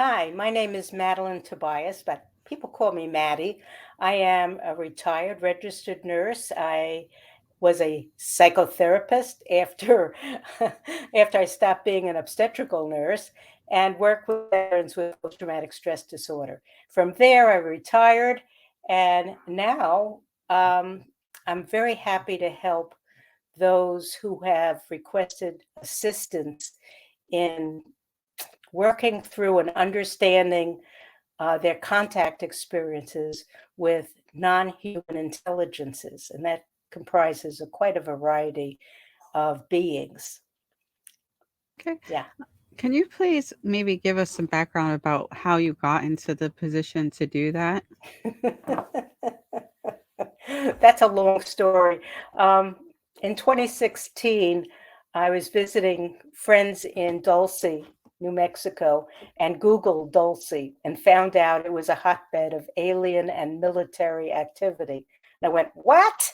Hi, my name is Madeleine Tobias, but people call me Maddie. I am a retired registered nurse. I was a psychotherapist after after I stopped being an obstetrical nurse and worked with veterans with post-traumatic stress disorder. From there, I retired, and now I'm very happy to help those who have requested assistance in working through and understanding their contact experiences with non-human intelligences, and that comprises quite a variety of beings. Okay. Yeah. Can you please maybe give us some background about how you got into the position to do that? That's a long story. Um, in 2016, I was visiting friends in Dulce, New Mexico, and Googled Dulce and found out it was a hotbed of alien and military activity. And I went, what?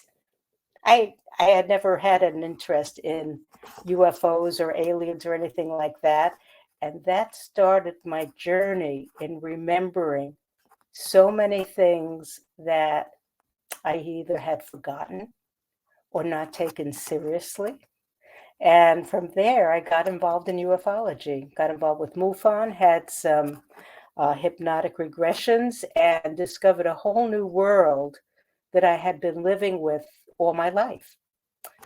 I had never had an interest in UFOs or aliens or anything like that. And that started my journey in remembering so many things that I either had forgotten or not taken seriously. And from there, I got involved in ufology, got involved with MUFON, had some hypnotic regressions, and discovered a whole new world that I had been living with all my life.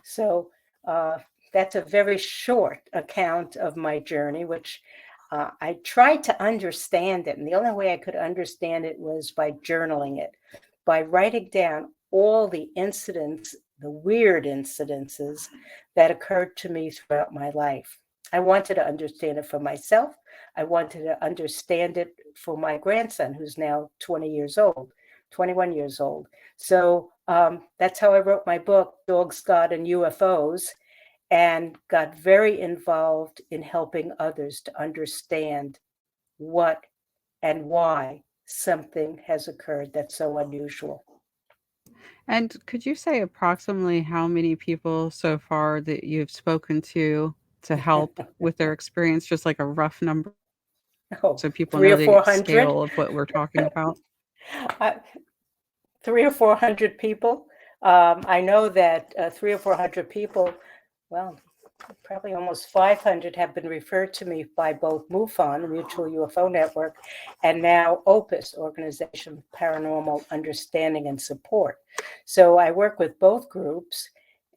So uh, that's a very short account of my journey, which I tried to understand it. And the only way I could understand it was by journaling it, by writing down all the incidents, the weird incidences that occurred to me throughout my life. I wanted to understand it for myself. I wanted to understand it for my grandson, who's now 20 years old, 21 years old. So that's how I wrote my book, Dogs, God, and UFOs, and got very involved in helping others to understand what and why something has occurred that's so unusual. And could you say approximately how many people so far that you've spoken to help with their experience? Just like a rough number so people know the Oh, scale three of or what four we're hundred, talking about. uh, 300 or 400 people. I know that 300 or 400 people, well, probably almost 500 have been referred to me by both MUFON, the Mutual UFO Network, and now OPUS, Organization of Paranormal Understanding and Support. So I work with both groups,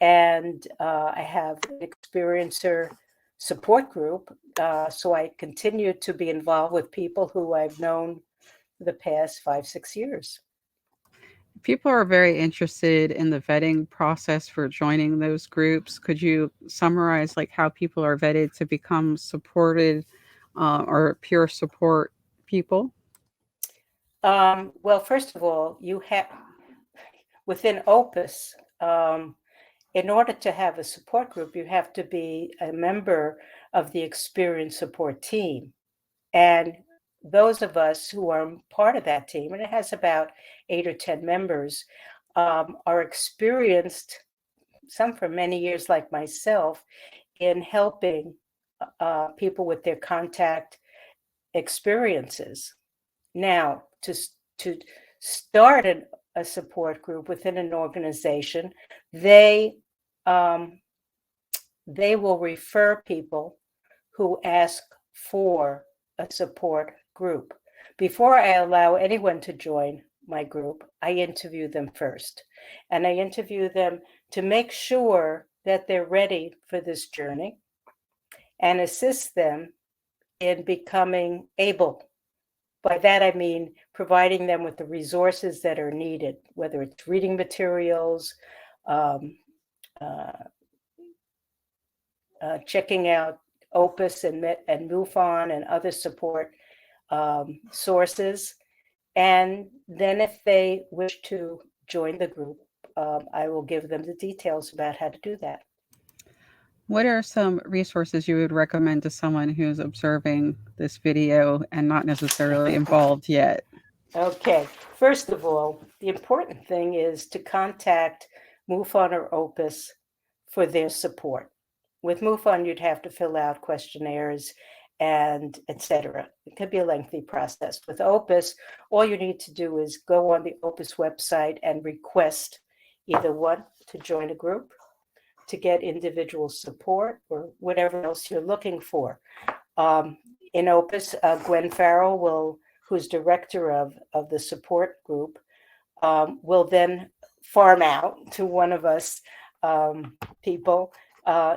and I have an experiencer support group. So I continue to be involved with people who I've known for the past 5, 6 years. People are very interested in the vetting process for joining those groups. Could you summarize like how people are vetted to become supported or peer support people? Well, first of all, you have within Opus, in order to have a support group, you have to be a member of the experienced support team. And those of us who are part of that team, and it has about 8 or 10 members, are experienced, some for many years, like myself, in helping people with their contact experiences. Now, to start a support group within an organization, they um, they will refer people who ask for a support group. Before I allow anyone to join my group, I interview them first. And I interview them to make sure that they're ready for this journey and assist them in becoming able. By that, I mean providing them with the resources that are needed, whether it's reading materials, um, uh, checking out Opus and MUFON and other support sources. And then if they wish to join the group, I will give them the details about how to do that. What are some resources you would recommend to someone who's observing this video and not necessarily involved yet? Okay, first of all, the important thing is to contact MUFON or Opus for their support. With MUFON, you'd have to fill out questionnaires and etc. It could be a lengthy process. With OPUS, all you need to do is go on the OPUS website and request either one, to join a group, to get individual support, or whatever else you're looking for. In OPUS, Gwen Farrell who's director of the support group, will then farm out to one of us people,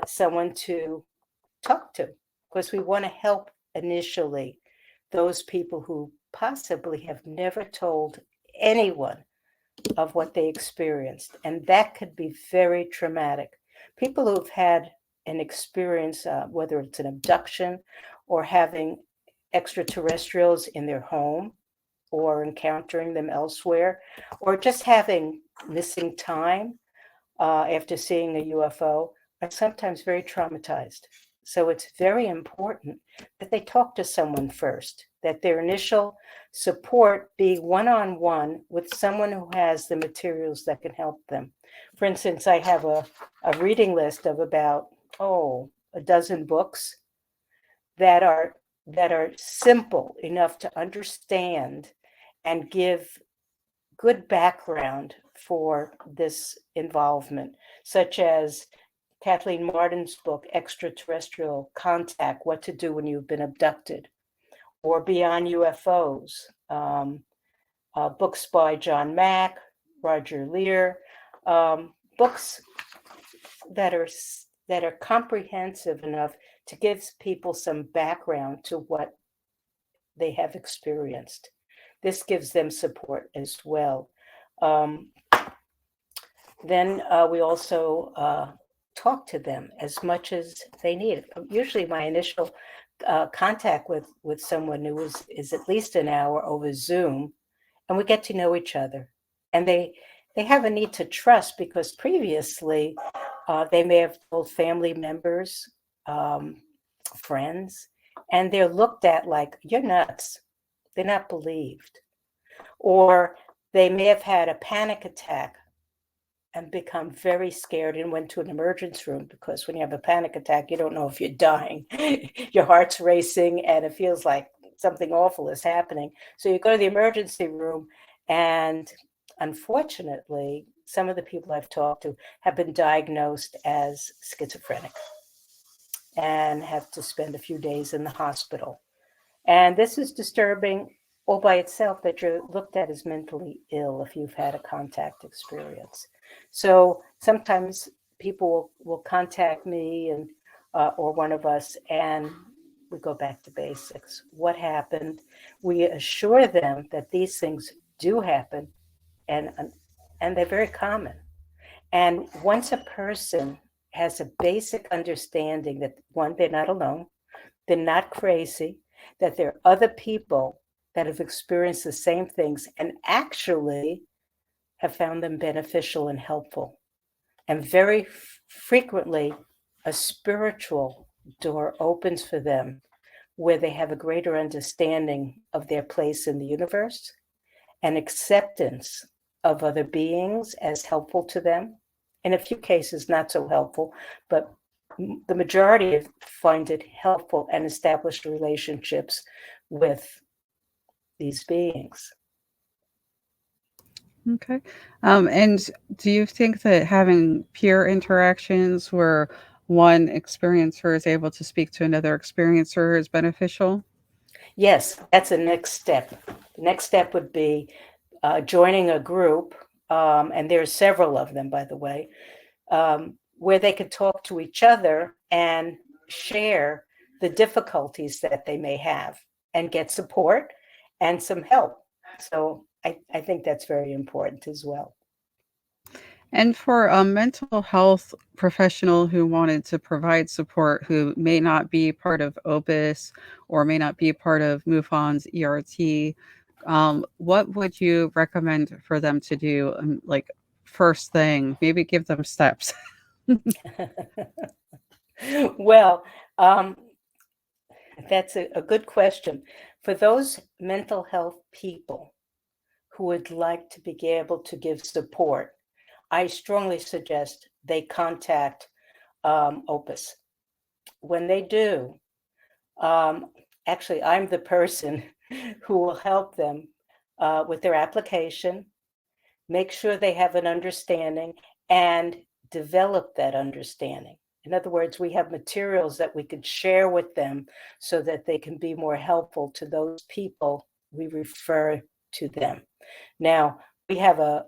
someone to talk to, because we want to help initially those people who possibly have never told anyone of what they experienced. And that could be very traumatic. People who've had an experience, whether it's an abduction or having extraterrestrials in their home or encountering them elsewhere, or just having missing time after seeing a UFO, are sometimes very traumatized. So it's very important that they talk to someone first, that their initial support be one-on-one with someone who has the materials that can help them. For instance, I have a reading list of about, a dozen books that are simple enough to understand and give good background for this involvement, such as Kathleen Martin's book, Extraterrestrial Contact, What to Do When You've Been Abducted, or Beyond UFOs, books by John Mack, Roger Lear, books that are comprehensive enough to give people some background to what they have experienced. This gives them support as well. Then we also talk to them as much as they need. Usually my initial contact with someone who is at least an hour over Zoom, and we get to know each other. And they have a need to trust, because previously they may have told family members, friends, and they're looked at like, you're nuts. They're not believed. Or they may have had a panic attack and become very scared and went to an emergency room, because when you have a panic attack, you don't know if you're dying. Your heart's racing and it feels like something awful is happening. So you go to the emergency room, and unfortunately, some of the people I've talked to have been diagnosed as schizophrenic and have to spend a few days in the hospital. And this is disturbing all by itself, that you're looked at as mentally ill if you've had a contact experience. So sometimes people will contact me and or one of us, and we go back to basics. What happened? We assure them that these things do happen, and they're very common. And once a person has a basic understanding that, one, they're not alone, they're not crazy, that there are other people that have experienced the same things and actually have found them beneficial and helpful. And very frequently, a spiritual door opens for them, where they have a greater understanding of their place in the universe and acceptance of other beings as helpful to them. In a few cases, not so helpful, but the majority find it helpful and establish relationships with these beings. Okay. And do you think that having peer interactions where one experiencer is able to speak to another experiencer is beneficial? Yes, that's the next step. The next step would be joining a group, and there are several of them, by the way, where they could talk to each other and share the difficulties that they may have and get support and some help. So I think that's very important as well. And for a mental health professional who wanted to provide support, who may not be part of OPUS or may not be part of MUFON's ERT, what would you recommend for them to do? Like, first thing, maybe give them steps. Well, that's a good question. For those mental health people who would like to be able to give support, I strongly suggest they contact OPUS. When they do, Actually, I'm the person who will help them with their application, make sure they have an understanding, and develop that understanding. In other words, we have materials that we could share with them so that they can be more helpful to those people we refer to them. Now, we have a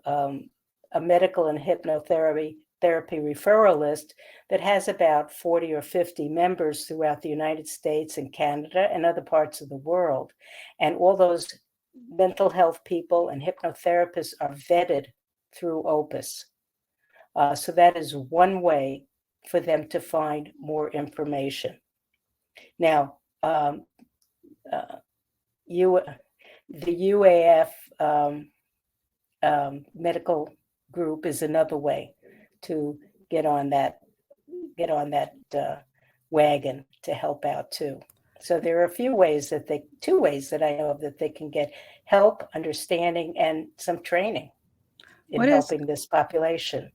medical and hypnotherapy referral list that has about 40 or 50 members throughout the United States and Canada and other parts of the world. And all those mental health people and hypnotherapists are vetted through OPUS. So that is one way for them to find more information. Now, the UAF medical group is another way to get on that wagon to help out too. So there are a few ways two ways that I know of that they can get help, understanding, and some training in What is helping this population.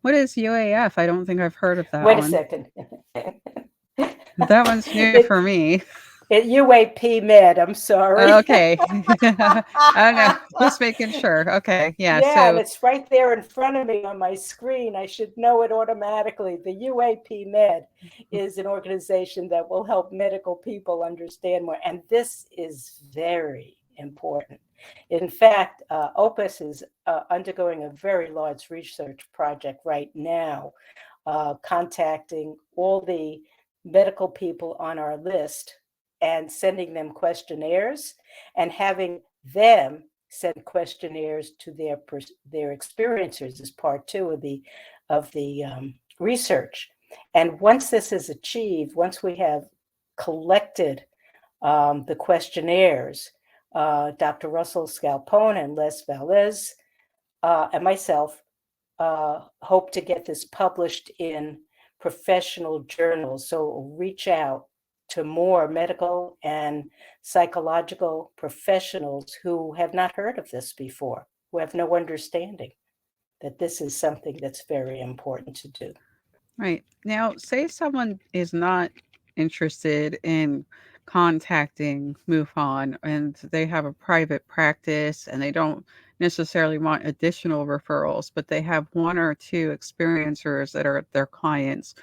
UAF? I don't think I've heard of that Wait a one. second. That one's new for me. UAP Med, I'm sorry. Okay. Oh no, just making sure. Okay. Yeah. Yeah, and So it's right there in front of me on my screen. I should know it automatically. The UAP Med is an organization that will help medical people understand more. And this is very important. In fact, OPUS is undergoing a very large research project right now, contacting all the medical people on our list and sending them questionnaires and having them send questionnaires to their experiencers as part two of the research. And once this is achieved, once we have collected the questionnaires, Dr. Russell Scalpone and Les Valles and myself hope to get this published in professional journals. So it will reach out to more medical and psychological professionals who have not heard of this before, who have no understanding that this is something that's very important to do. right now, say someone is not interested in contacting MUFON and they have a private practice and they don't necessarily want additional referrals, but they have one or two experiencers that are their clients.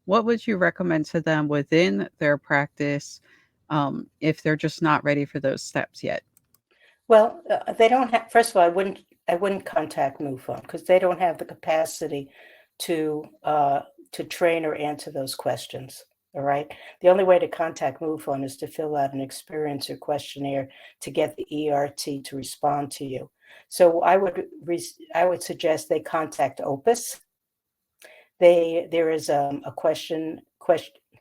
What would you recommend to them within their practice if they're just not ready for those steps yet? Well, they don't have. First of all, I wouldn't contact MUFON because they don't have the capacity to train or answer those questions. All right. The only way to contact MUFON is to fill out an experiencer questionnaire to get the ERT to respond to you. So I would suggest they contact OPUS. There is a question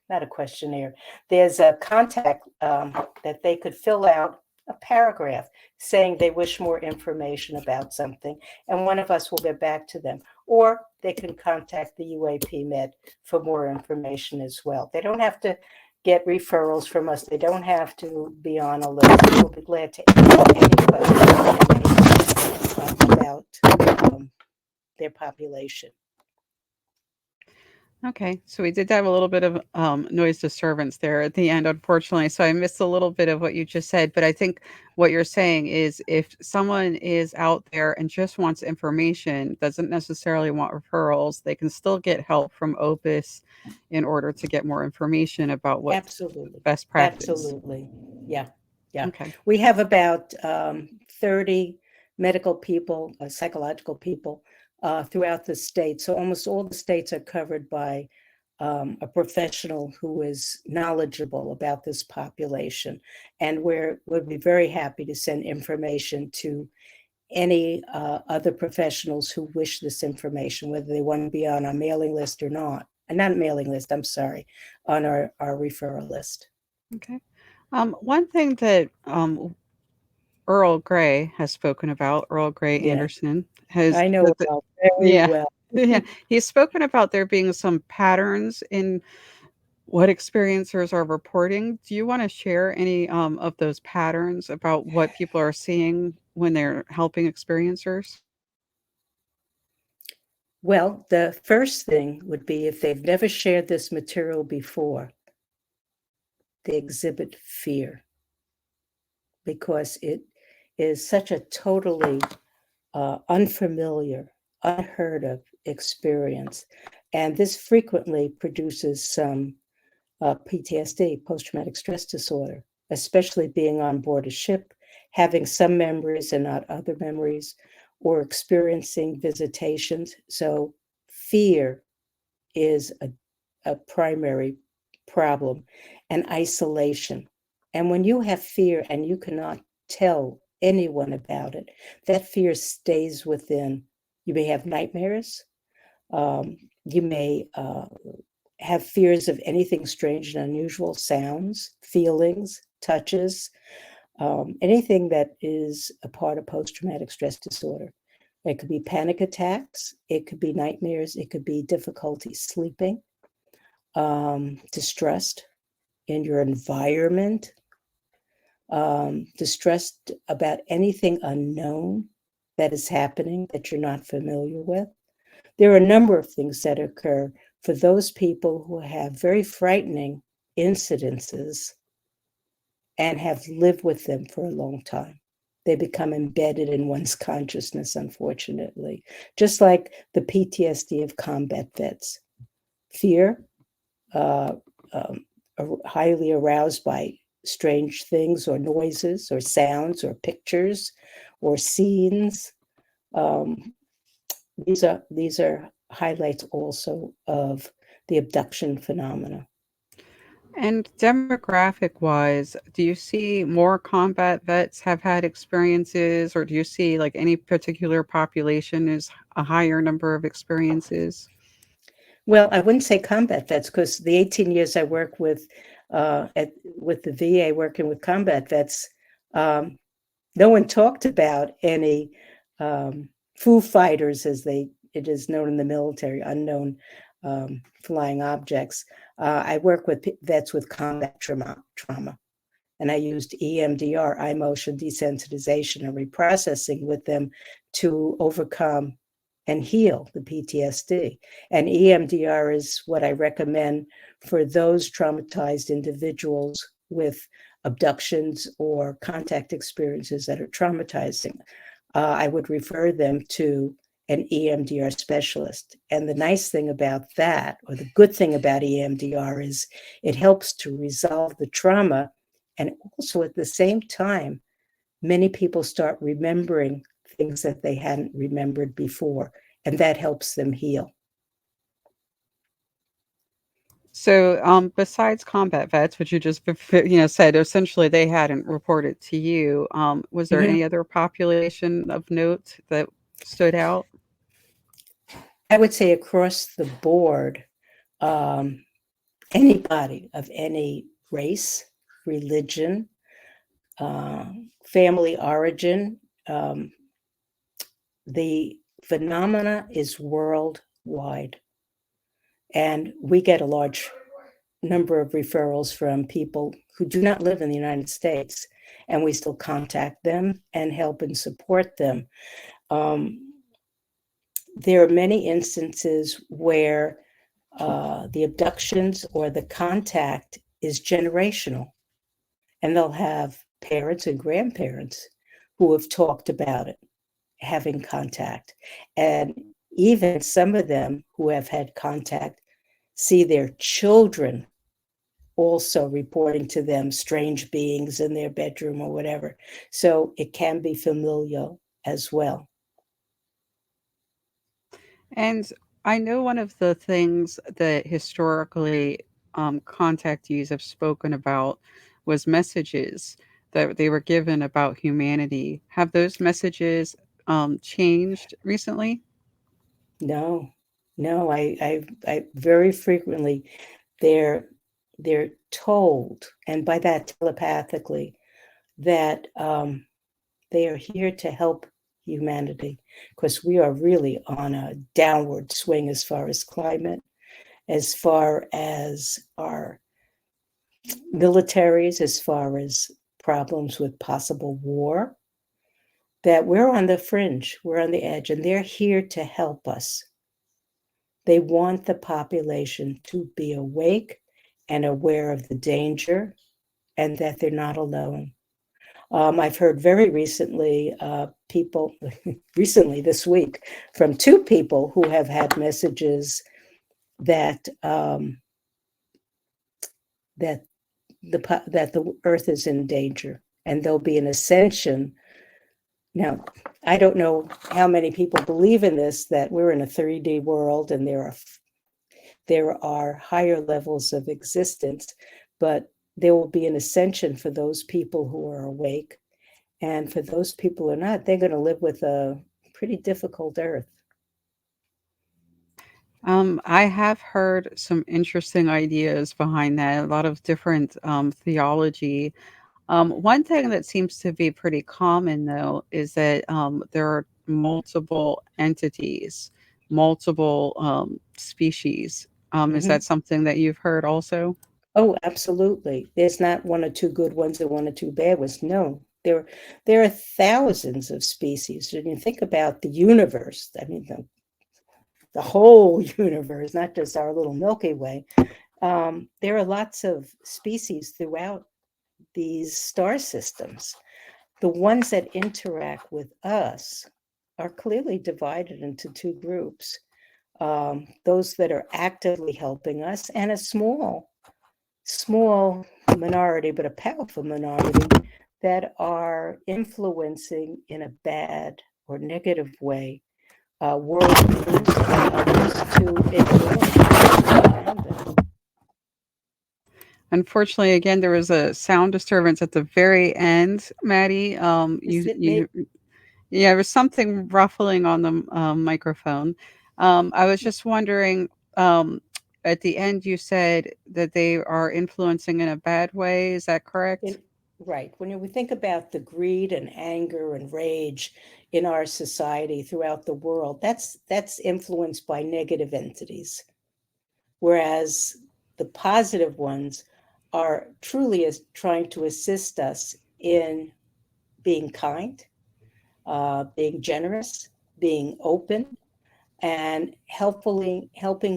not a questionnaire. There's a contact that they could fill out a paragraph saying they wish more information about something, and one of us will get back to them. Or they can contact the UAP Med for more information as well. They don't have to get referrals from us. They don't have to be on a list. We'll be glad to answer any questions about their population. Okay, so we did have a little bit of noise disturbance there at the end, unfortunately. So I missed a little bit of what you just said. But I think what you're saying is if someone is out there and just wants information, doesn't necessarily want referrals, they can still get help from Opus in order to get more information about what's Absolutely. best practice. Absolutely. Yeah. Yeah. Okay. We have about 30 medical people, psychological people throughout the state. So almost all the states are covered by a professional who is knowledgeable about this population. And we'd be very happy to send information to any other professionals who wish this information, whether they want to be on our mailing list or not. And not mailing list, I'm sorry, on our referral list. Okay. One thing that Earl Grey has spoken about, Earl Grey Yeah, Anderson, has I know Earl very yeah. well. Yeah, he's spoken about there being some patterns in what experiencers are reporting. Do you want to share any of those patterns about what people are seeing when they're helping experiencers? Well, the first thing would be if they've never shared this material before, they exhibit fear because it is such a totally unfamiliar, unheard of experience. And this frequently produces some PTSD, post-traumatic stress disorder, especially being on board a ship, having some memories and not other memories, or experiencing visitations. So fear is a primary problem, and isolation. And when you have fear and you cannot tell anyone about it, that fear stays within. You may have nightmares. You may have fears of anything strange and unusual, sounds, feelings, touches, anything that is a part of post-traumatic stress disorder. It could be panic attacks, it could be nightmares, it could be difficulty sleeping, distrust in your environment, distrust about anything unknown that is happening that you're not familiar with. There are a number of things that occur for those people who have very frightening incidences and have lived with them for a long time. They become embedded in one's consciousness, unfortunately, just like the PTSD of combat vets. Fear, highly aroused by strange things or noises or sounds or pictures or scenes. These are highlights also of the abduction phenomena. And demographic wise, do you see more combat vets have had experiences, or do you see like any particular population is a higher number of experiences? Well, I wouldn't say combat vets because the 18 years I work with with the VA working with combat vets, no one talked about any foo fighters, as it is known in the military, unknown flying objects. I work with vets with combat trauma, and I used EMDR, eye motion desensitization, and reprocessing with them to overcome and heal the PTSD. And EMDR is what I recommend for those traumatized individuals with abductions or contact experiences that are traumatizing. I would refer them to an EMDR specialist. And the nice thing about that, or the good thing about EMDR, is it helps to resolve the trauma. And also at the same time, many people start remembering things that they hadn't remembered before, and that helps them heal. So, besides combat vets, which you just said essentially they hadn't reported to you, was there Mhm. any other population of note that stood out? I would say across the board, um, anybody of any race, religion, family origin, the phenomena is worldwide. And we get a large number of referrals from people who do not live in the United States, and we still contact them and help and support them. There are many instances where the abductions or the contact is generational, and they'll have parents and grandparents who have talked about it, having contact. And even some of them who have had contact see their children also reporting to them strange beings in their bedroom or whatever. So it can be familial as well. And I know one of the things that historically contactees have spoken about was messages that they were given about humanity. Have those messages changed recently? No, no, I very frequently they're they're told, and by that telepathically, that they are here to help humanity because we are really on a downward swing as far as climate, as far as our militaries, as far as problems with possible war, that we're on the fringe, we're on the edge, and they're here to help us. They want the population to be awake and aware of the danger and that they're not alone. I've heard very recently people, recently this week, from two people who have had messages that that the earth is in danger and there'll be an ascension. Now, I don't know how many people believe in this, that we're in a 3D world and there are higher levels of existence, but there will be an ascension for those people who are awake. And for those people who are not, they're going to live with a pretty difficult earth. I have heard some interesting ideas behind that, a lot of different theology. One thing that seems to be pretty common, though, is that there are multiple entities, multiple species. Is Mm-hmm. that something that you've heard also? Oh, absolutely. There's not one or two good ones and one or two bad ones. No, there are thousands of species. When you think about the universe, I mean, the whole universe, not just our little Milky Way, there are lots of species throughout these star systems. The ones that interact with us are clearly divided into two groups. Those that are actively helping us, and a small minority, but a powerful minority, that are influencing in a bad or negative way worldviews and others to ignore around them. Unfortunately, again, there was a sound disturbance at the very end, Maddie. Is it me? Yeah, there was something ruffling on the microphone. I was just wondering, um, at the end, you said that they are influencing in a bad way. Is that correct? In, right. When we think about the greed and anger and rage in our society throughout the world, that's influenced by negative entities, whereas the positive ones are truly as trying to assist us in being kind, being generous, being open, and helping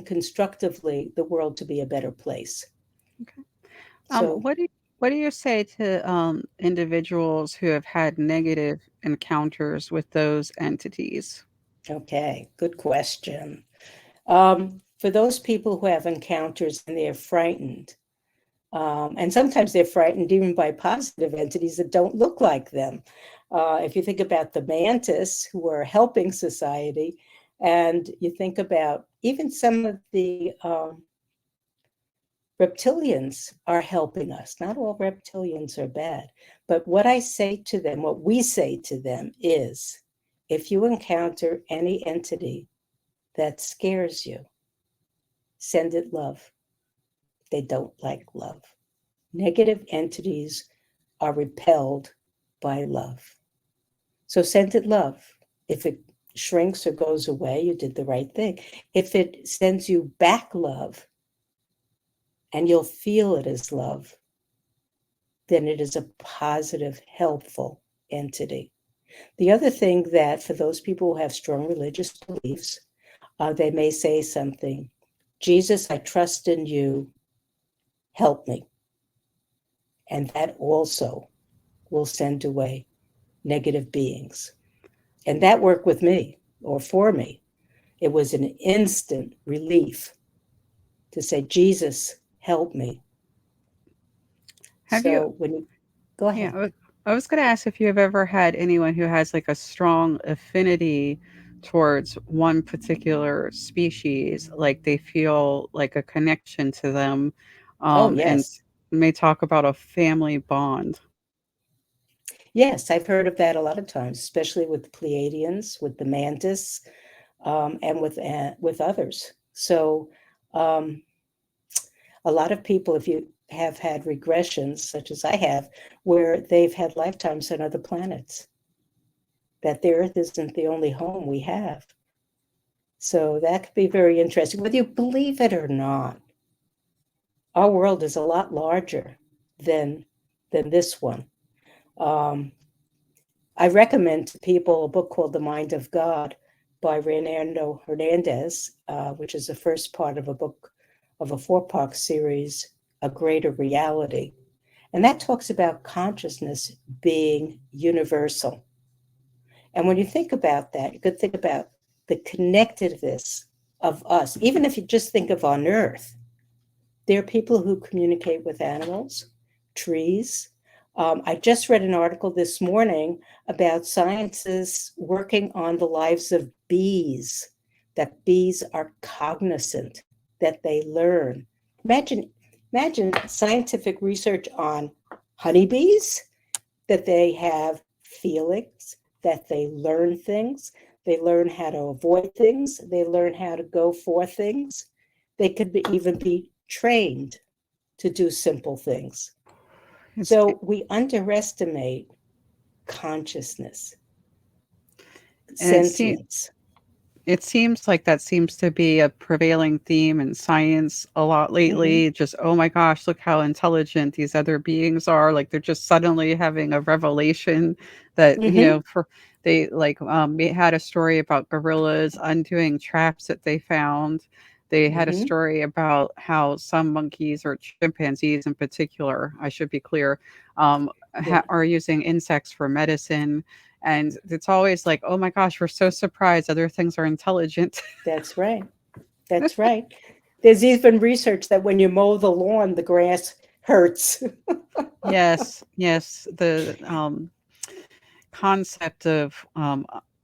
constructively the world to be a better place. Okay. So, What do you say to individuals who have had negative encounters with those entities? okay, good question. For those people who have encounters and they're frightened, and sometimes they're frightened even by positive entities that don't look like them. If you think about the mantis who are helping society, and you think about even some of the reptilians are helping us. Not all reptilians are bad, but what I say to them, what we say to them is, if you encounter any entity that scares you, send it love. They don't like love. Negative entities are repelled by love. So send it love. If it shrinks or goes away, you did the right thing. If it sends you back love and you'll feel it as love, then it is a positive, helpful entity. The other thing that for those people who have strong religious beliefs, they may say something, Jesus, I trust in you, help me. And that also will send away negative beings. And that worked with me or for me. It was an instant relief to say, Jesus, help me. Have you So when you go Yeah, ahead. I was going to ask if you have ever had anyone who has like a strong affinity towards one particular species, like they feel like a connection to them, Oh, and yes. may talk about a family bond. Yes, I've heard of that a lot of times, especially with the Pleiadians, with the mantis, and with others. So um, a lot of people, if you have had regressions, such as I have, where they've had lifetimes on other planets, that the Earth isn't the only home we have. So that could be very interesting, whether you believe it or not. Our world is a lot larger than this one. Um, I recommend to people a book called The Mind of God by Reynaldo Hernandez, which is the first part of a book of a four-part series, A Greater Reality. And that talks about consciousness being universal. And when you think about that, you could think about the connectedness of us. Even if you just think of on Earth, there are people who communicate with animals, trees. I just read an article this morning about scientists working on the lives of bees, that bees are cognizant, that they learn. Imagine scientific research on honeybees, that they have feelings, that they learn things, they learn how to avoid things, they learn how to go for things. They could even be trained to do simple things. It's, So we underestimate consciousness, and sentience. it seems like that seems to be a prevailing theme in science a lot Mm-hmm. lately. Just, oh my gosh, look how intelligent these other beings are. Like they're just suddenly having a revelation that, Mm-hmm. they like, we had a story about gorillas undoing traps that they found. They had a Mm-hmm. story about how some monkeys or chimpanzees in particular, I should be clear, Yeah, are using insects for medicine. And it's always like, oh my gosh, we're so surprised other things are intelligent. that's right. That's right. There's even research that when you mow the lawn, the grass hurts. Yes, yes. The concept of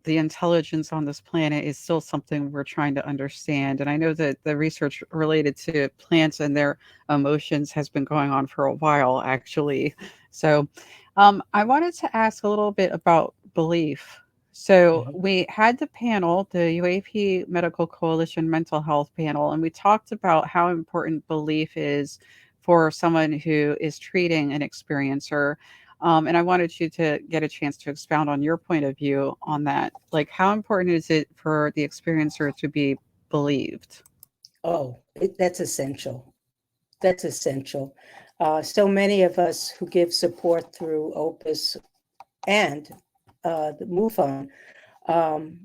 the intelligence on this planet is still something we're trying to understand. And I know that the research related to plants and their emotions has been going on for a while, actually. So I wanted to ask a little bit about belief. So Mhm. we had the panel, the UAP Medical Coalition Mental Health panel, and we talked about how important belief is for someone who is treating an experiencer. And I wanted you to get a chance to expound on your point of view on that. Like, how important is it for the experiencer to be believed? Oh, that's essential. That's essential. So many of us who give support through OPUS and the MUFON um,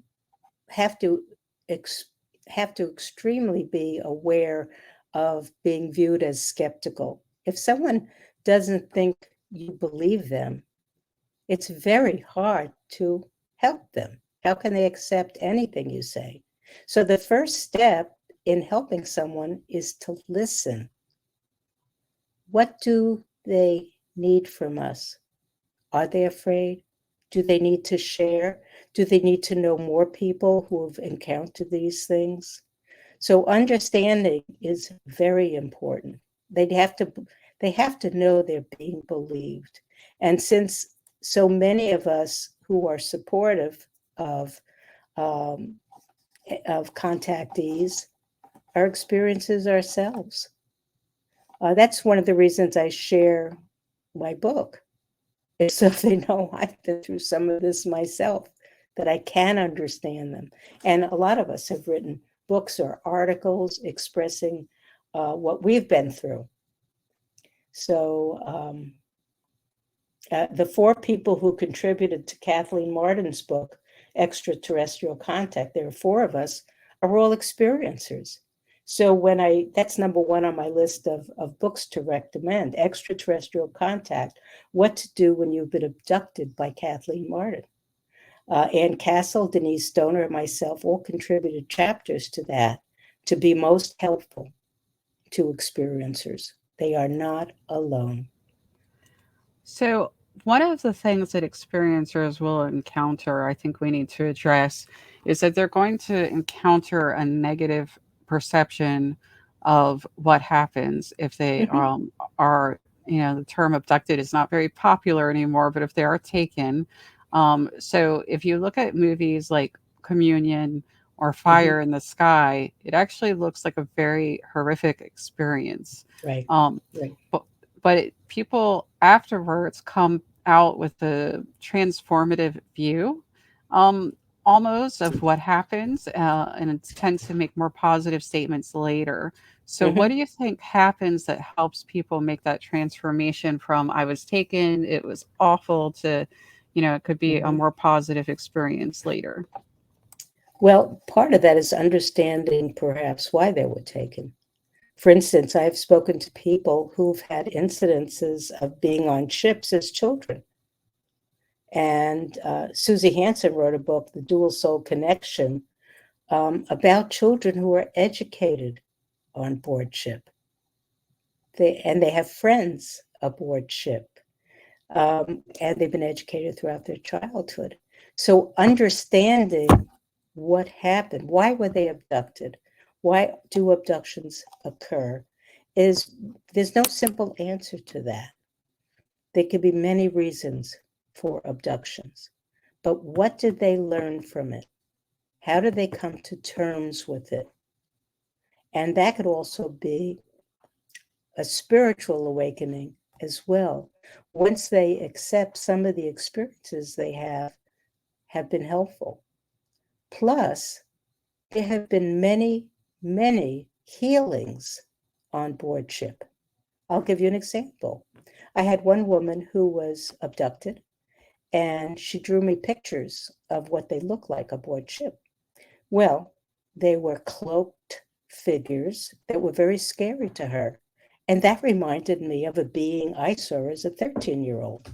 have to ex- have to extremely be aware of being viewed as skeptical. If someone doesn't think you believe them, it's very hard to help them. How can they accept anything you say? So the first step in helping someone is to listen. What do they need from us? Are they afraid? Do they need to share? Do they need to know more people who have encountered these things? So understanding is very important. They have to they have to know they're being believed. And since so many of us who are supportive of um, of contactees are experiences ourselves. That's one of the reasons I share my book, is so they know I've been through some of this myself, that I can understand them. And a lot of us have written books or articles expressing what we've been through. So the four people who contributed to Kathleen Martin's book, Extraterrestrial Contact, there are four of us, are all experiencers. So that's number one on my list of books to recommend, Extraterrestrial Contact, What to Do When You've Been Abducted by Kathleen Martin. Ann Castle, Denise Stoner, and myself all contributed chapters to that to be most helpful to experiencers. They are not alone. So, one of the things that experiencers will encounter, I think we need to address, is that they're going to encounter a negative perception of what happens if they Mhm. are, the term abducted is not very popular anymore, but if they are taken. So, if you look at movies like Communion or Mhm. Fire in the Sky, it actually looks like a very horrific experience. Right, Um, right. but people afterwards come out with a transformative view, um, almost of what happens, and it tends to make more positive statements later. So, what do Mhm. you think happens that helps people make that transformation from "I was taken, it was awful" to, it could be a Mhm. more positive experience later? Well, part of that is understanding perhaps why they were taken. For instance, I've spoken to people who've had incidences of being on ships as children. And Susie Hansen wrote a book, The Dual Soul Connection, about children who are educated on board ship. They have friends aboard ship, and they've been educated throughout their childhood. So understanding what happened, why were they abducted, why do abductions occur, there's no simple answer to that. There could be many reasons for abductions, but what did they learn from it? How did they come to terms with it? And that could also be a spiritual awakening as well. Once they accept some of the experiences they have been helpful. Plus, there have been many, many healings on board ship. I'll give you an example. I had one woman who was abducted, and she drew me pictures of what they look like aboard ship. Well, they were cloaked figures that were very scary to her. And that reminded me of a being I saw as a 13-year-old,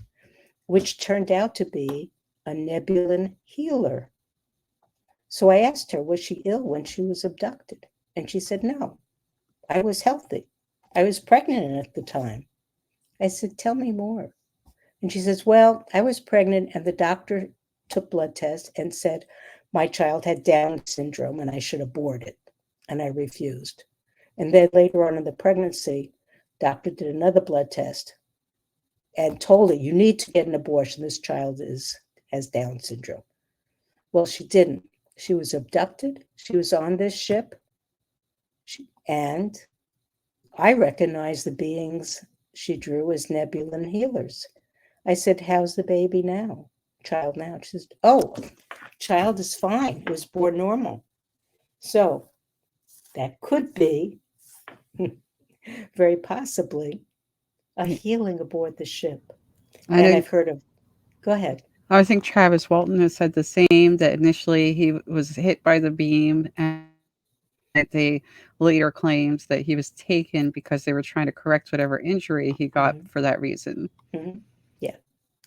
which turned out to be a Nebulan healer. So I asked her, was she ill when she was abducted? And she said, no, I was healthy. I was pregnant at the time. I said, tell me more. And she says, well, I was pregnant and the doctor took blood tests and said my child had Down syndrome and I should abort it. And I refused. And then later on in the pregnancy, doctor did another blood test and told her, you need to get an abortion. This child has Down syndrome. Well, she didn't. She was abducted. She was on this ship. And I recognized the beings she drew as Nebulan healers. I said, how's the baby now? Child now? She says, oh, child is fine. It was born normal. So that could be, very possibly, a healing aboard the ship. I And know. I've heard of, go ahead. I think Travis Walton has said the same, that initially he was hit by the beam, and that they later claims that he was taken because they were trying to correct whatever injury he got Mhm. for that reason. Mhm. Yeah,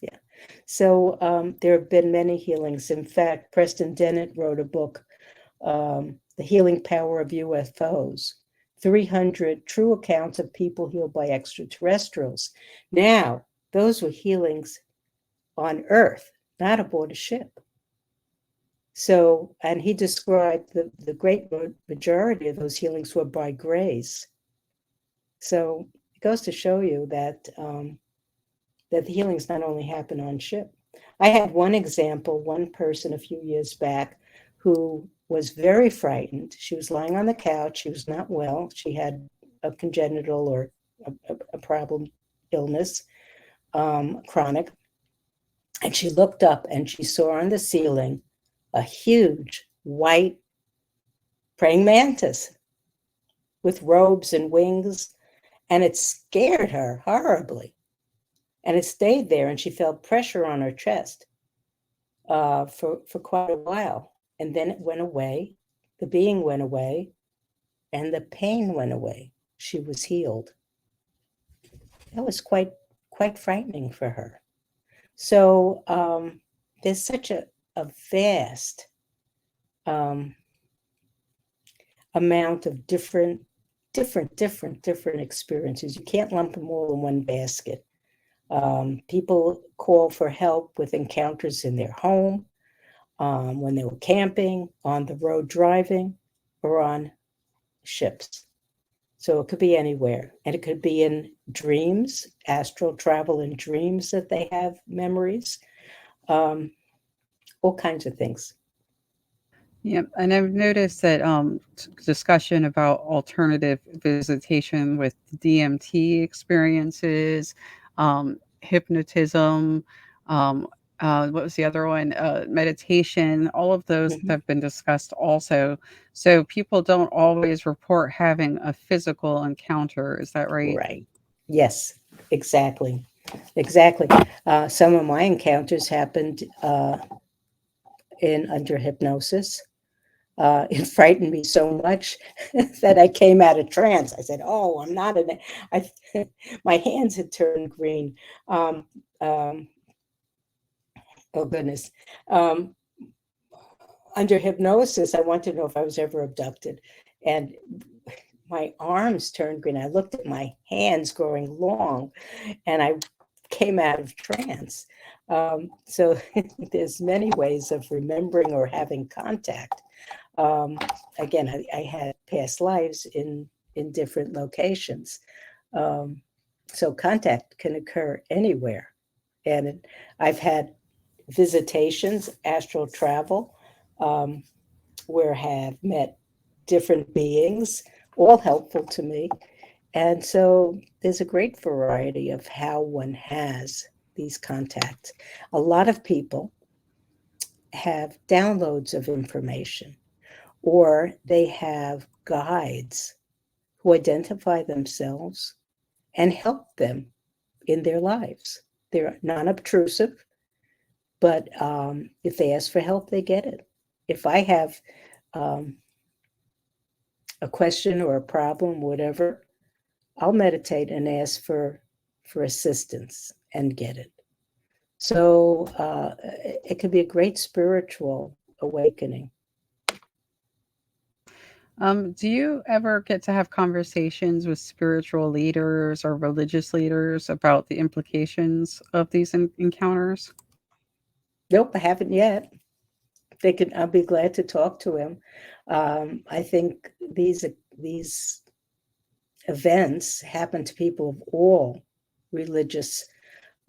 yeah. So there have been many healings. In fact, Preston Dennett wrote a book, The Healing Power of UFOs, 300 true accounts of people healed by extraterrestrials. Now, those were healings on Earth, not aboard a ship. So, and he described the great majority of those healings were by grace. So it goes to show you that that the healings not only happen on ship. I had one example, one person a few years back who was very frightened. She was lying on the couch. She was not well. She had a congenital or a problem illness, chronic. And she looked up and she saw on the ceiling a huge white praying mantis with robes and wings. And it scared her horribly. And it stayed there, and she felt pressure on her chest for quite a while. And then it went away. The being went away, and the pain went away. She was healed. That was quite frightening for her. So there's such a vast amount of different experiences. You can't lump them all in one basket. People call for help with encounters in their home, when they were camping, on the road driving, or on ships. So it could be anywhere. And it could be in dreams, astral travel in dreams that they have memories, all kinds of things. Yeah, and I've noticed that discussion about alternative visitation with DMT experiences, hypnotism, um, what was the other one? Meditation. All of those Mhm. have been discussed also. So people don't always report having a physical encounter. Is that right? Right. Yes, exactly. Exactly. Some of my encounters happened in under hypnosis. It frightened me so much that I came out of trance. I said, "Oh, I'm not in it." My hands had turned green. Um, um, oh goodness. Um, Under hypnosis, I wanted to know if I was ever abducted, and my arms turned green. I looked at my hands growing long, and I came out of trance. So there's many ways of remembering or having contact. Um, Again, I had past lives in different locations. Um, so contact can occur anywhere. And I've had visitations, astral travel, um, where I have met different beings, all helpful to me. And so there's a great variety of how one has these contacts. A lot of people have downloads of information, or they have guides who identify themselves and help them in their lives. They're non obtrusive, but if they ask for help, they get it. If I have um, a question or a problem, whatever, I'll meditate and ask for assistance and get it. So it could be a great spiritual awakening. Do you ever get to have conversations with spiritual leaders or religious leaders about the implications of these encounters? Nope, I haven't yet. They could. I'll be glad to talk to him. I think these events happen to people of all religious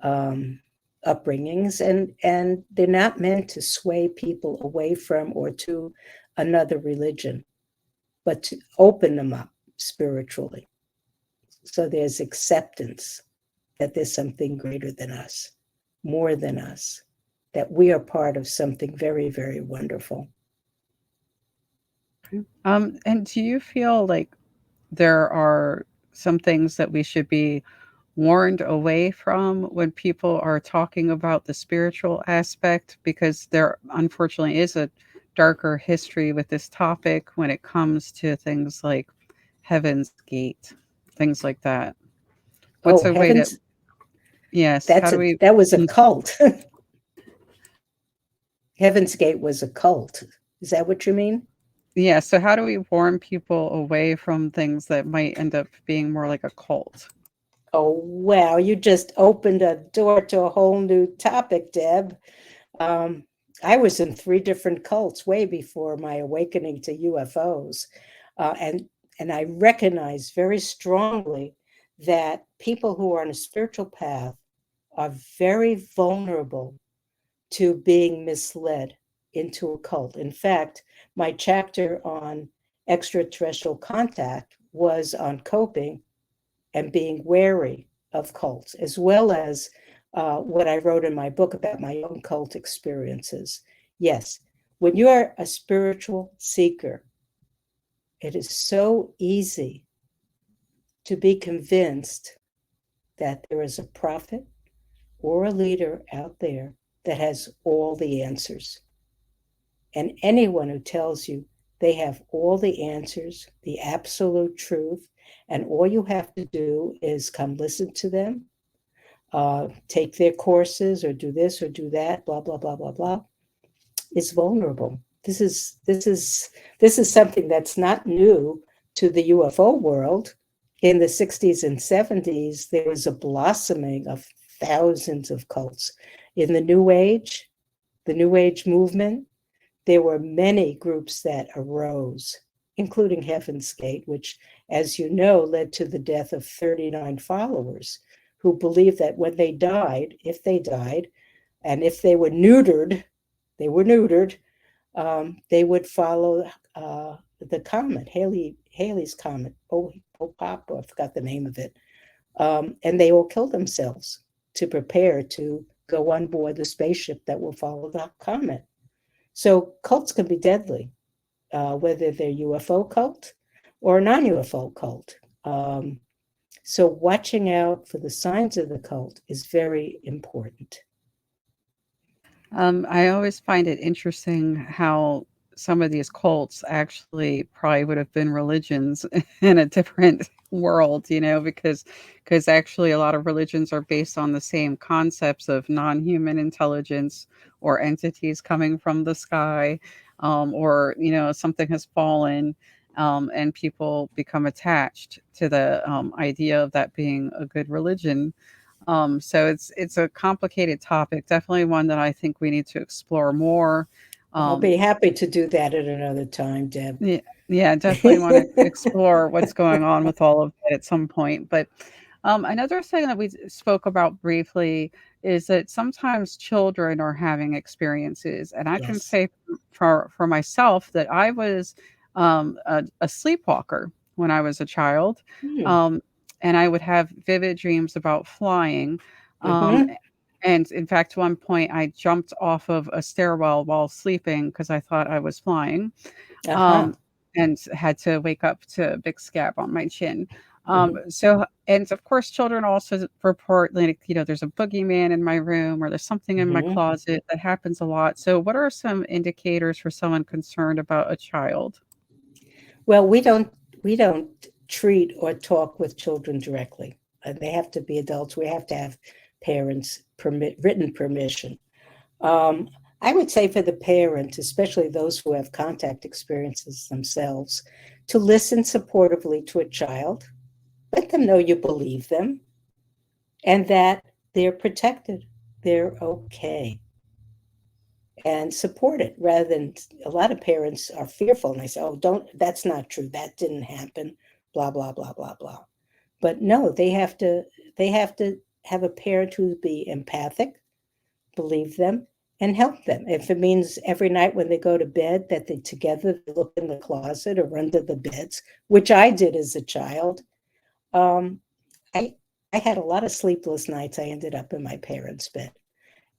um, upbringings, and they're not meant to sway people away from or to another religion, but to open them up spiritually. So there's acceptance that there's something greater than us, more than us, that we are part of something very, very wonderful. And do you feel like there are some things that we should be warned away from when people are talking about the spiritual aspect? Because there unfortunately is a darker history with this topic when it comes to things like Heaven's Gate, things like that. What's Oh, a way to, heavens, yes, how do we, that was a cult. Heaven's Gate was a cult. Is that what you mean? yeah, so how do we warn people away from things that might end up being more like a cult? Oh, wow, you just opened a door to a whole new topic, Deb. Um, I was in three different cults way before my awakening to UFOs. Uh, and, and I recognize very strongly that people who are on a spiritual path are very vulnerable to being misled into a cult. In fact, my chapter on extraterrestrial contact was on coping and being wary of cults, as well as what I wrote in my book about my own cult experiences. Yes, when you're a spiritual seeker, it is so easy to be convinced that there is a prophet or a leader out there that has all the answers. And anyone who tells you they have all the answers, the absolute truth, and all you have to do is come listen to them, take their courses, or do this or do that, blah blah blah blah blah, is vulnerable. This is something that's not new to the UFO world. In the 60s and 70s, there was a blossoming of thousands of cults. In the New Age movement, there were many groups that arose, including Heaven's Gate, which, as you know, led to the death of 39 followers who believed that when they died, if they died, and if they were neutered, they would follow the comet, Haley's comet. Oh, Papa, I forgot the name of it. And they all killed themselves to prepare to go on board the spaceship that will follow the comet. So cults can be deadly, whether they're UFO cult or non-UFO cult. So watching out for the signs of the cult is very important. I always find it interesting how some of these cults actually probably would have been religions in a different world, because actually a lot of religions are based on the same concepts of non-human intelligence or entities coming from the sky, or something has fallen, and people become attached to the idea of that being a good religion. So it's a complicated topic, definitely one that I think we need to explore more. I'll be happy to do that at another time, Deb. Yeah, yeah, definitely want to explore what's going on with all of it at some point. But another thing that we spoke about briefly is that sometimes children are having experiences, and I can Yes. say for myself that I was a sleepwalker when I was a child, Hmm. um, and I would have vivid dreams about flying. Um, Mm-hmm. and in fact, one point I jumped off of a stairwell while sleeping because I thought I was flying, Uh-huh. um, and had to wake up to a big scab on my chin. Mm-hmm. So, and of course, children also report, like, there's a boogeyman in my room or there's something in my Mm-hmm. closet. That happens a lot. So, what are some indicators for someone concerned about a child? Well, we don't treat or talk with children directly. They have to be adults. We have to have parents written permission. Um, I would say for the parent, especially those who have contact experiences themselves, to listen supportively to a child, let them know you believe them and that they're protected, they're okay, and support it rather than a lot of parents are fearful and they say, oh, don't, that's not true, that didn't happen, blah, blah, blah, blah, blah. But no, they have to have a parent who be empathic, believe them, and help them. If it means every night when they go to bed that they together look in the closet or under the beds, which I did as a child, um, I I had a lot of sleepless nights. I ended up in my parents' bed.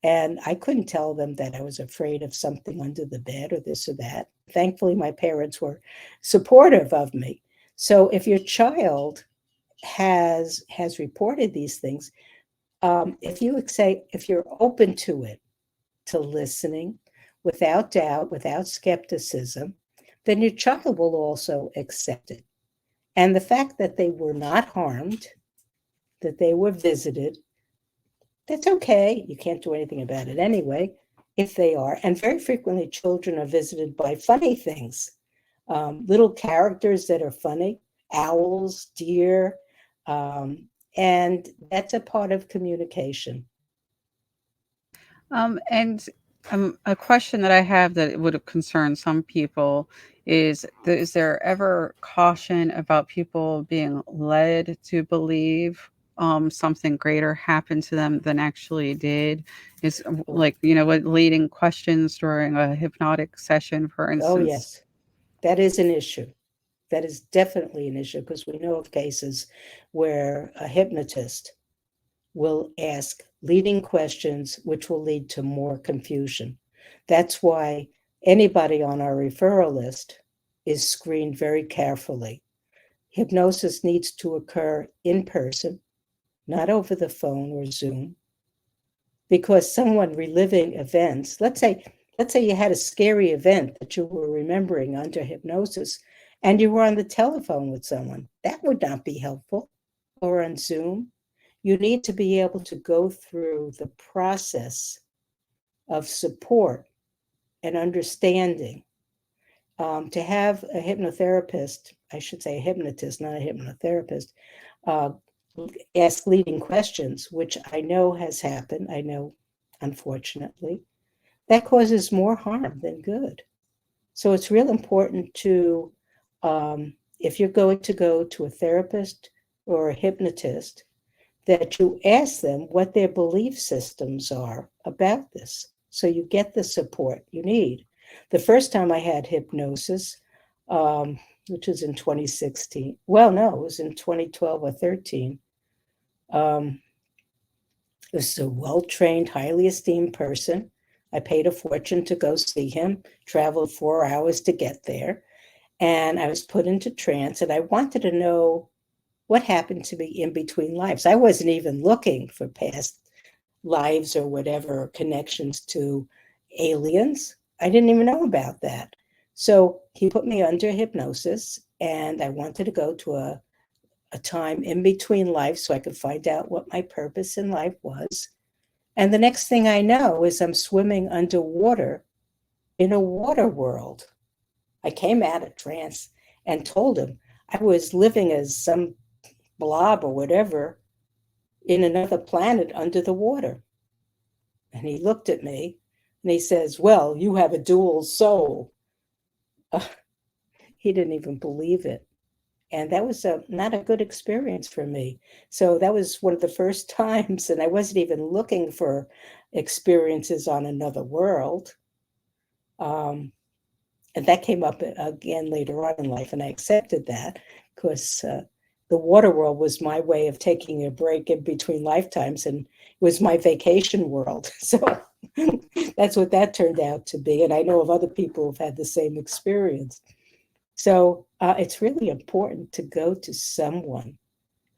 And I couldn't tell them that I was afraid of something under the bed or this or that. Thankfully, my parents were supportive of me. So if your child has reported these things, if you're open to it, to listening without doubt, without skepticism, then your child will also accept it. And the fact that they were not harmed, that they were visited, that's okay. You can't do anything about it anyway, if they are. And very frequently, children are visited by funny things, little characters that are funny, owls, deer, and that's a part of communication. And a question that I have that would have concerned some people is there ever caution about people being led to believe something greater happened to them than actually did? Is like, what leading questions during a hypnotic session, for Oh, instance? yes, that is an issue. That is definitely an issue because we know of cases where a hypnotist will ask leading questions which will lead to more confusion. That's why anybody on our referral list is screened very carefully. Hypnosis needs to occur in person, not over the phone or Zoom, because someone reliving events, let's say you had a scary event that you were remembering under hypnosis and you were on the telephone with someone, that would not be helpful, or on Zoom. You need to be able to go through the process of support and understanding. To have a hypnotherapist, I should say a hypnotist, not a hypnotherapist, uh, ask leading questions, which I know has happened. I know, unfortunately, that causes more harm than good. So it's real important to, if you're going to go to a therapist or a hypnotist, that you ask them what their belief systems are about this so you get the support you need. The first time I had hypnosis, which was in 2016, well, no, it was in 2012 or 13. Um, this is a well trained, highly esteemed person. I paid a fortune to go see him, traveled 4 hours to get there, and I was put into trance. And I wanted to know what happened to me in between lives. I wasn't even looking for past lives or whatever connections to aliens. I didn't even know about that. So he put me under hypnosis, and I wanted to go to a time in between life so I could find out what my purpose in life was. And the next thing I know is I'm swimming underwater in a water world. I came out of trance and told him I was living as some blob or whatever in another planet under the water. And he looked at me and he says, "Well, you have a dual soul." Uh, he didn't even believe it. And that was not a good experience for me. So that was one of the first times, and I wasn't even looking for experiences on another world. Um, and that came up again later on in life, and I accepted that because the water world was my way of taking a break in between lifetimes, and it was my vacation world. So that's what that turned out to be. And I know of other people who've had the same experience. So it's really important to go to someone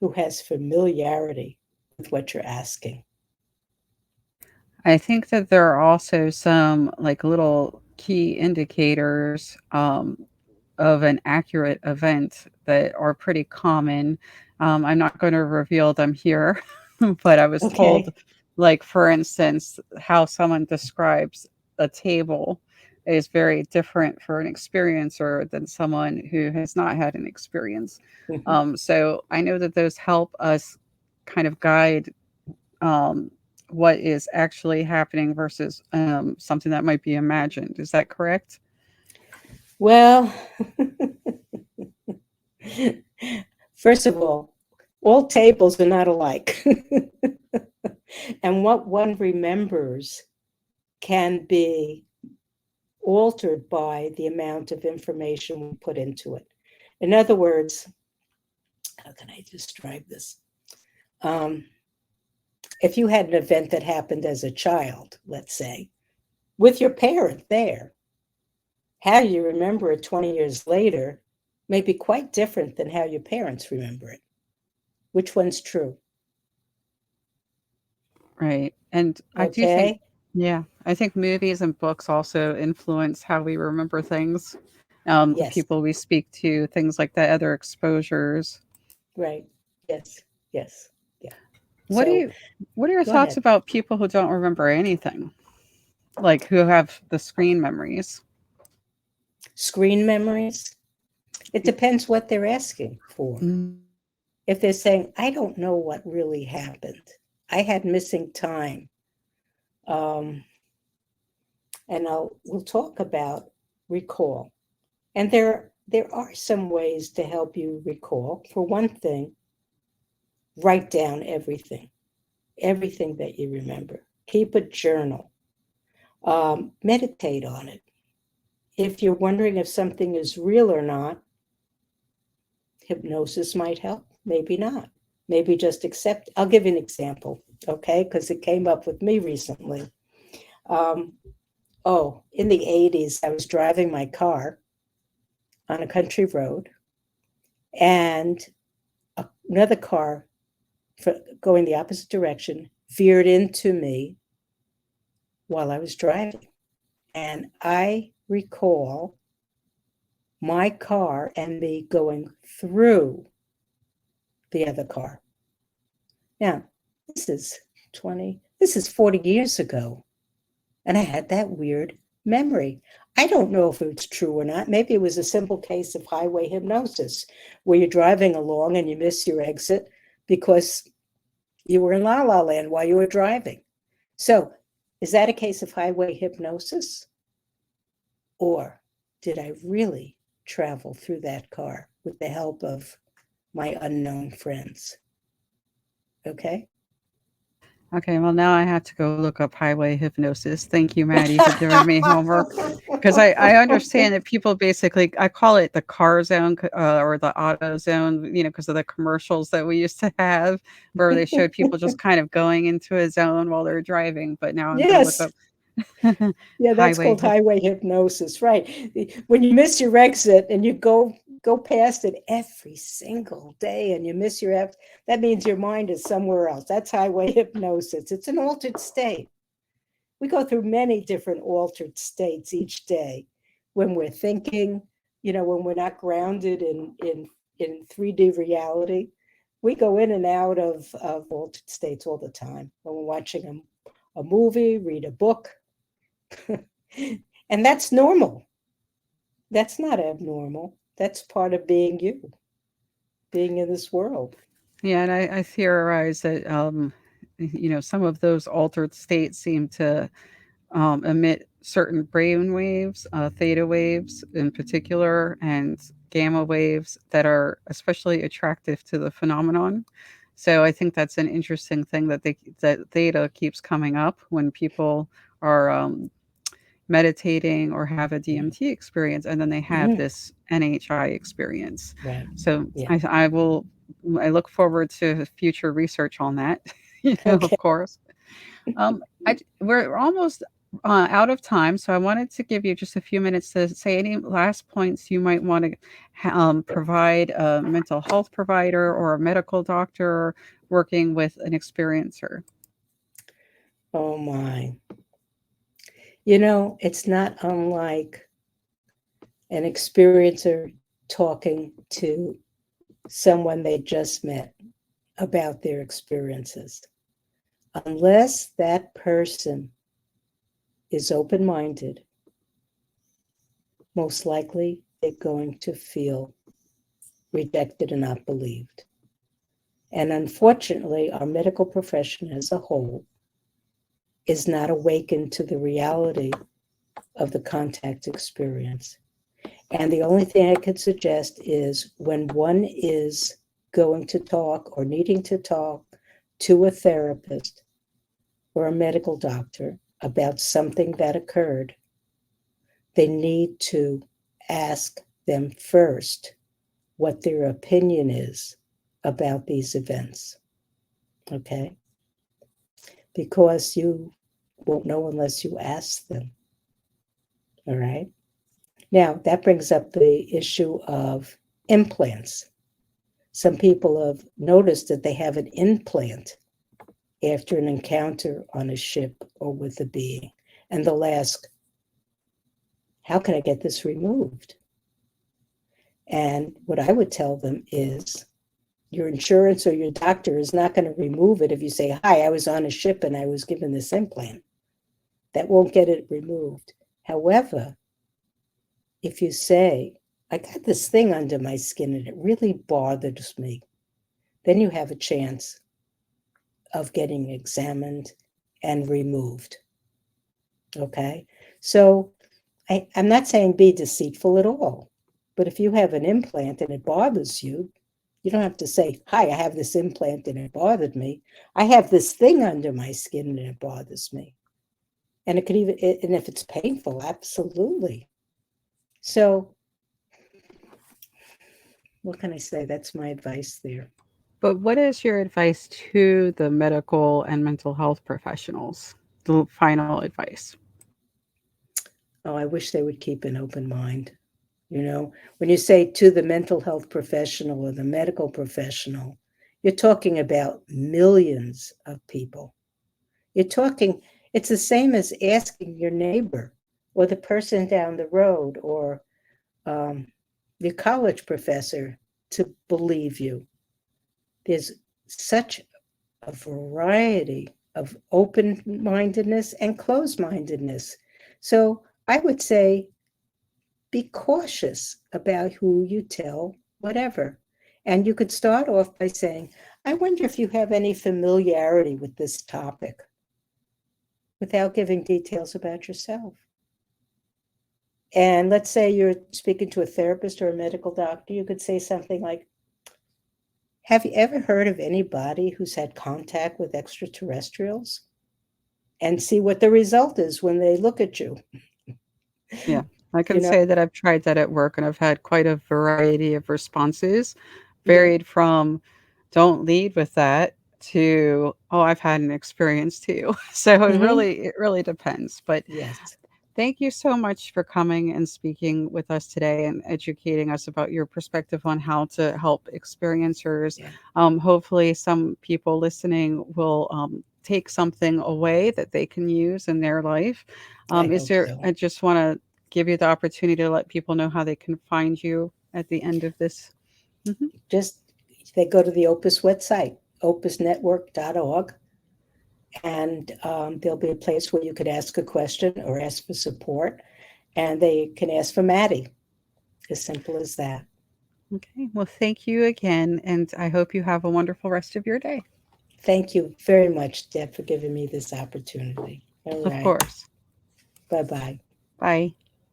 who has familiarity with what you're asking. I think that there are also some like little key indicators of an accurate event that are pretty common. I'm not going to reveal them here, but I was told, Okay. like, for instance, how someone describes a table is very different for an experiencer than someone who has not had an experience. Mhm. So I know that those help us kind of guide um, what is actually happening versus something that might be imagined. Is that correct? Well, first of all tables are not alike. And what one remembers can be altered by the amount of information we put into it. In other words, how can I describe this? Um, if you had an event that happened as a child, let's say, with your parent there, how you remember it 20 years later may be quite different than how your parents remember it. Which one's true? Right. And I do think, Okay. yeah, I think movies and books also influence how we remember things, the Yes. people we speak to, things like that, other exposures. Right. Yes. Yes. Yeah. What do So you, what are your go thoughts ahead. about people who don't remember anything, like who have the screen memories? Screen memories. It depends what they're asking for. Mm, If they're saying, I don't know what really happened, I had missing time. Um, and we'll talk about recall. And there are some ways to help you recall. For one thing, write down everything that you remember. Keep a journal. Meditate on it. If you're wondering if something is real or not, hypnosis might help. Maybe not. Maybe just accept. I'll give you an example, okay? Because it came up with me recently. Um, in the 80s, I was driving my car on a country road, and another car going the opposite direction veered into me while I was driving. And I recall my car and me going through the other car. Now, this is 40 years ago. And I had that weird memory. I don't know if it's true or not. Maybe it was a simple case of highway hypnosis where you're driving along and you miss your exit because you were in La La Land while you were driving. So, is that a case of highway hypnosis? Or did I really travel through that car with the help of my unknown friends? Okay. okay, well, now I have to go look up highway hypnosis. Thank you, Maddie, for giving me homework. Because I understand that people basically, I call it the car zone or the auto zone, because of the commercials that we used to have where they showed people just kind of going into a zone while they're driving. But now I'm going to look Yes. up Yeah, that's highway called highway hypnosis, right? When you miss your exit and you go past it every single day and you miss your exit, that means your mind is somewhere else. That's highway hypnosis. It's an altered state. We go through many different altered states each day. when we're thinking, when we're not grounded in 3D reality. We go in and out of altered states all the time when we're watching a movie, read a book. And that's normal. That's not abnormal. That's part of being you, being in this world. Yeah, and I theorize that some of those altered states seem to emit certain brain waves, theta waves in particular, and gamma waves that are especially attractive to the phenomenon. So I think that's an interesting thing that theta keeps coming up when people are meditating or have a DMT experience, and then they have Mhm. this NHI experience. Right. So Yeah. I look forward to future research on that, Okay. of course. We're almost out of time, so I wanted to give you just a few minutes to say any last points you might want to provide a mental health provider or a medical doctor working with an experiencer. Oh my. It's not unlike an experiencer talking to someone they just met about their experiences. Unless that person is open minded, most likely they're going to feel rejected and not believed. And unfortunately, our medical profession as a whole is not awakened to the reality of the contact experience. And the only thing I could suggest is when one is going to talk or needing to talk to a therapist or a medical doctor about something that occurred, they need to ask them first what their opinion is about these events. Okay? Because you won't know unless you ask them. All right? Now, that brings up the issue of implants. Some people have noticed that they have an implant after an encounter on a ship or with a being. And they'll ask, how can I get this removed? And what I would tell them is, your insurance or your doctor is not going to remove it if you say, hi, I was on a ship and I was given this implant. That won't get it removed. However, if you say, I got this thing under my skin and it really bothers me, then you have a chance of getting examined and removed. Okay? So I'm not saying be deceitful at all, but if you have an implant and it bothers you, you don't have to say, hi, I have this implant and it bothered me. I have this thing under my skin and it bothers me. And it could even, and if it's painful, absolutely. So, what can I say? That's my advice there. But what is your advice to the medical and mental health professionals? The final advice. Oh, I wish they would keep an open mind. When you say to the mental health professional or the medical professional, you're talking about millions of people. You're talking, it's the same as asking your neighbor or the person down the road or um, your college professor to believe you. There's such a variety of open mindedness and closed mindedness. So I would say be cautious about who you tell whatever. And you could start off by saying, I wonder if you have any familiarity with this topic without giving details about yourself. And let's say you're speaking to a therapist or a medical doctor, you could say something like, have you ever heard of anybody who's had contact with extraterrestrials? And see what the result is when they look at you. Yeah, I You can know, say that I've tried that at work and I've had quite a variety of responses, yeah. varied from don't lead with that to, oh, I've had an experience too. So Mm-hmm. it really depends. But Yes. thank you so much for coming and speaking with us today and educating us about your perspective on how to help experiencers. Yeah. Hopefully, some people listening will take something away that they can use in their life. I Is hope there? so. I just want to give you the opportunity to let people know how they can find you at the end of this. Mhm. Just they go to the Opus website, opusnetwork.org, and there'll be a place where you could ask a question or ask for support, and they can ask for Maddie. As simple as that. Okay. Well, thank you again, and I hope you have a wonderful rest of your day. Thank you very much, Deb, for giving me this opportunity. All Of right. course. Bye-bye. Bye.